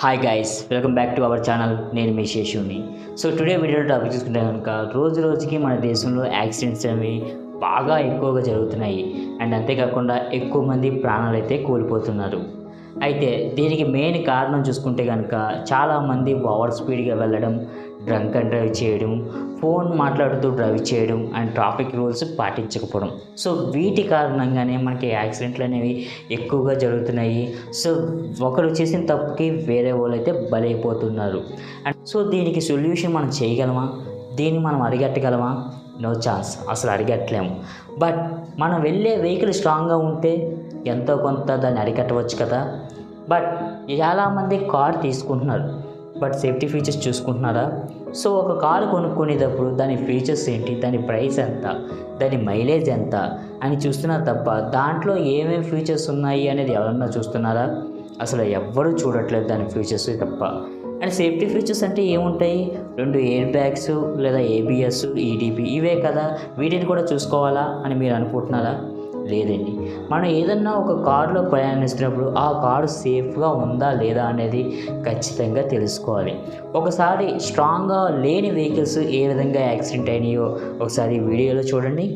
Hi guys, welcome back to our channel. నేను మీ శేషుని. So today video topic చూసుకుంటే కనుక రోజుకి మన దేశంలో యాక్సిడెంట్స్ అనేవి బాగా ఎక్కువగా జరుగుతున్నాయి. అండ్ అంతేకాకుండా ఎక్కువ మంది ప్రాణాలు అయితే కోల్పోతున్నారు. అయితే దీనికి మెయిన్ కారణం చూసుకుంటే కనుక చాలామంది ఓవర్ స్పీడ్గా వెళ్ళడం, డ్రంక్ అండ్ డ్రైవ్ చేయడం, ఫోన్ మాట్లాడుతూ డ్రైవ్ చేయడం అండ్ ట్రాఫిక్ రూల్స్ పాటించకపోవడం. సో వీటి కారణంగానే మనకి యాక్సిడెంట్లు అనేవి ఎక్కువగా జరుగుతున్నాయి. సో ఒకరు చేసిన తప్పుకి వేరే వాళ్ళు అయితే బలైపోతున్నారు. అండ్ సో దీనికి సొల్యూషన్ మనం చేయగలమా? దీన్ని మనం అరిగట్టగలమా? నో ఛాన్స్, అసలు అరిగట్టలేము. బట్ మనం వెళ్ళే వెహికల్ స్ట్రాంగ్గా ఉంటే ఎంతో కొంత దాన్ని అరికట్టవచ్చు కదా. బట్ చాలామంది కార్ తీసుకుంటున్నారు, బట్ సేఫ్టీ ఫీచర్స్ చూసుకుంటున్నారా? సో ఒక కారు కొనుక్కునేటప్పుడు దాని ఫీచర్స్ ఏంటి, దాని ప్రైస్ ఎంత, దాని మైలేజ్ ఎంత అని చూస్తున్నారు తప్ప దాంట్లో ఏమేమి ఫీచర్స్ ఉన్నాయి అనేది ఎవరన్నా చూస్తున్నారా? అసలు ఎవ్వరూ చూడట్లేదు దాని ఫీచర్స్ తప్ప. అండ్ సేఫ్టీ ఫీచర్స్ అంటే ఏముంటాయి? 2 ఎయిర్ బ్యాగ్స్ లేదా ఏబిఎస్, ఈడిపి ఇవే కదా, వీటిని కూడా చూసుకోవాలా అని మీరు అనుకుంటున్నారా? లేదండి. మనం ఏదన్నా ఒక కారులో ప్రయాణిస్తున్నప్పుడు ఆ కారు సేఫ్గా ఉందా లేదా అనేది ఖచ్చితంగా తెలుసుకోవాలి. ఒకసారి స్ట్రాంగ్గా లేని వెహికల్స్ ఏ విధంగా యాక్సిడెంట్ అయినాయో ఒకసారి వీడియోలో చూడండి.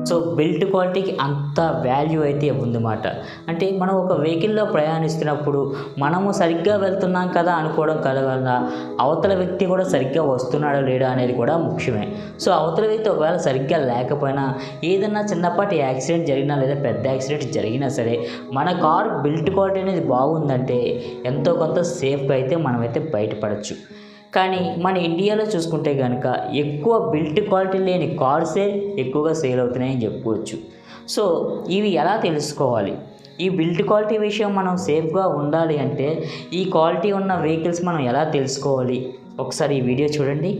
సో బిల్ట్ క్వాలిటీకి అంత వాల్యూ అయితే ఉందన్నమాట. అంటే మనం ఒక వెహికల్లో ప్రయాణిస్తున్నప్పుడు మనము సరిగ్గా వెళ్తున్నాం కదా అనుకోవడం కలగల, అవతల వ్యక్తి కూడా సరిగ్గా వస్తున్నాడా లేడా అనేది కూడా ముఖ్యమే. సో అవతల వ్యక్తి ఒకవేళ సరిగ్గా లేకపోయినా ఏదన్నా చిన్నపాటి యాక్సిడెంట్ జరిగినా లేదా పెద్ద యాక్సిడెంట్ జరిగినా సరే మన కార్ బిల్ట్ క్వాలిటీ అనేది బాగుందంటే ఎంతో కొంత సేఫ్గా అయితే మనమైతే బయటపడవచ్చు. కానీ మన ఇండియాలో చూసుకుంటే కనుక ఎక్కువ బిల్ట్ క్వాలిటీ లేని కార్సే ఎక్కువగా సేల్ అవుతున్నాయని చెప్పుకోవచ్చు. సో ఇవి ఎలా తెలుసుకోవాలి? ఈ బిల్ట్ క్వాలిటీ విషయం మనం సేఫ్గా ఉండాలి అంటే ఈ క్వాలిటీ ఉన్న వెహికల్స్ మనం ఎలా తెలుసుకోవాలి? ఒకసారి ఈ వీడియో చూడండి.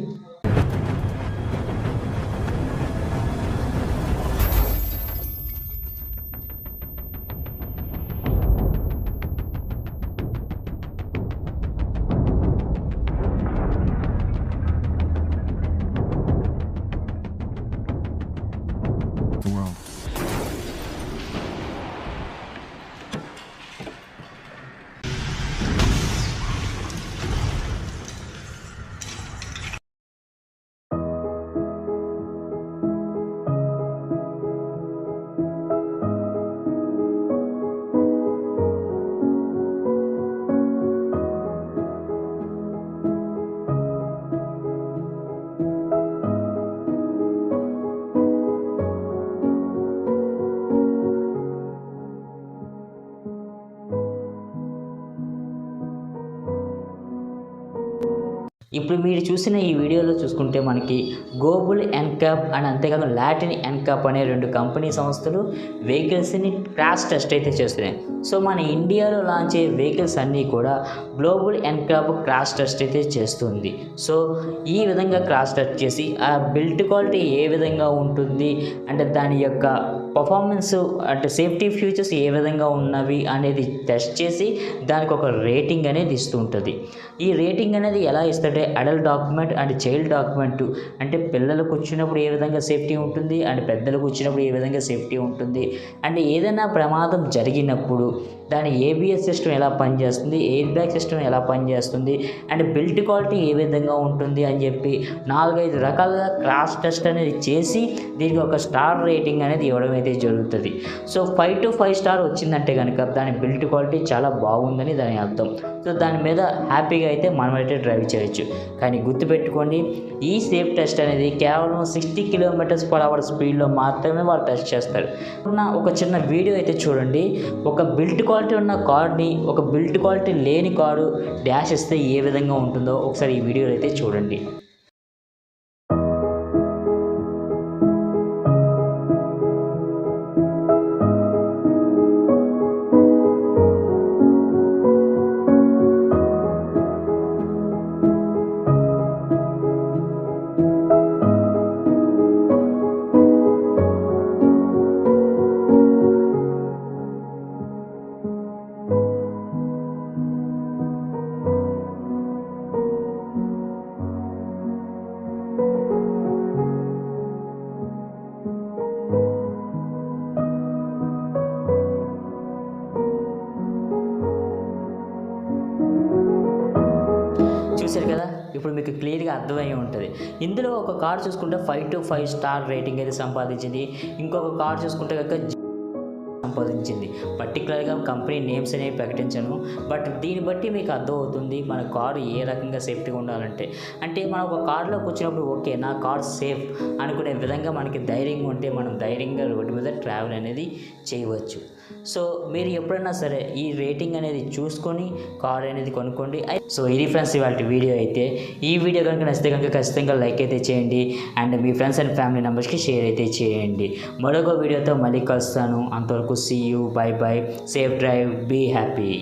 ఇప్పుడు మీరు చూసిన ఈ వీడియోలో చూసుకుంటే మనకి గ్లోబల్ ncap అండ్ అంతేకాకుండా లాటిన్ ncap అనే 2 కంపెనీ సంస్థలు వెహికల్స్ని క్రాష్ టెస్ట్ అయితే చేస్తున్నాయి. సో మన ఇండియాలో లాంచ్ అయ్యే వెహికల్స్ అన్నీ కూడా గ్లోబల్ ncap క్రాష్ టెస్ట్ అయితే చేస్తుంది. సో ఈ విధంగా క్రాష్ టెస్ట్ చేసి ఆ బిల్ట్ క్వాలిటీ ఏ విధంగా ఉంటుంది అంటే దాని యొక్క పర్ఫార్మెన్స్ అంటే సేఫ్టీ ఫీచర్స్ ఏ విధంగా ఉన్నవి అనేది టెస్ట్ చేసి దానికి ఒక రేటింగ్ అనేది ఇస్తూ ఉంటుంది. ఈ రేటింగ్ అనేది ఎలా ఇస్తుంటే adult document and child document, అంటే పిల్లలకు వచ్చినప్పుడు ఏ విధంగా సేఫ్టీ ఉంటుంది అండ్ పెద్దలకు వచ్చినప్పుడు ఏ విధంగా సేఫ్టీ ఉంటుంది, అండ్ ఏదైనా ప్రమాదం జరిగినప్పుడు దాని ఏబిఎస్ సిస్టమ్ ఎలా పనిచేస్తుంది, ఎయిర్ బ్యాగ్ సిస్టమ్ ఎలా పనిచేస్తుంది అండ్ బిల్ట్ క్వాలిటీ ఏ విధంగా ఉంటుంది అని చెప్పి 4-5 రకాలుగా క్రాష్ టెస్ట్ అనేది చేసి దీనికి ఒక స్టార్ రేటింగ్ అనేది ఇవ్వడం అయితే జరుగుతుంది. సో 5 to 5 స్టార్ వచ్చిందంటే కనుక దాని బిల్ట్ క్వాలిటీ చాలా బాగుందని దాని అర్థం. సో దాని మీద హ్యాపీగా అయితే మనమైతే డ్రైవ్ చేయొచ్చు. కానీ గుర్తుపెట్టుకోండి, ఈ సేఫ్ టెస్ట్ అనేది కేవలం 60 km/h స్పీడ్లో మాత్రమే వాళ్ళు టెస్ట్ చేస్తారు. ఒక చిన్న వీడియో అయితే చూడండి. ఒక బిల్ట్ క్వాలిటీ ఉన్న కార్ని ఒక బిల్ట్ క్వాలిటీ లేని కారు డాష్ ఇస్తే ఏ విధంగా ఉంటుందో ఒకసారి ఈ వీడియోలో అయితే చూడండి. చూశారు కదా, ఇప్పుడు మీకు క్లియర్గా అర్థమై ఉంటుంది. ఇందులో ఒక కార్ చూసుకుంటే 5 to 5 స్టార్ రేటింగ్ అయితే సంపాదించింది. ఇంకొక కార్ చూసుకుంటే కనుక సంపాదించింది. పర్టికులర్గా కంపెనీ నేమ్స్ అనేవి ప్రకటించను, బట్ దీన్ని బట్టి మీకు అర్థమవుతుంది మన కారు ఏ రకంగా సేఫ్టీగా ఉండాలంటే. అంటే మనం ఒక కార్లో కూర్చున్నప్పుడు ఓకే నా కార్ సేఫ్ అనుకునే విధంగా మనకి ధైర్యంగా ఉంటే మనం ధైర్యంగా రోడ్డు మీద ట్రావెల్ అనేది చేయవచ్చు. సో మీరు ఎప్పుడైనా సరే ఈ రేటింగ్ అనేది చూసుకొని కార్ అనేది కొనుక్కోండి. సో ఇది ఫ్రెండ్స్ ఇవాళ వీడియో అయితే. ఈ వీడియో కనుక నచ్చితే కనుక ఖచ్చితంగా లైక్ అయితే చేయండి and me friends and family మెంబర్స్కి షేర్ అయితే చేయండి. మరొక వీడియోతో మళ్ళీ కలుస్తాను. అంతవరకు see you, bye bye, safe drive, be happy.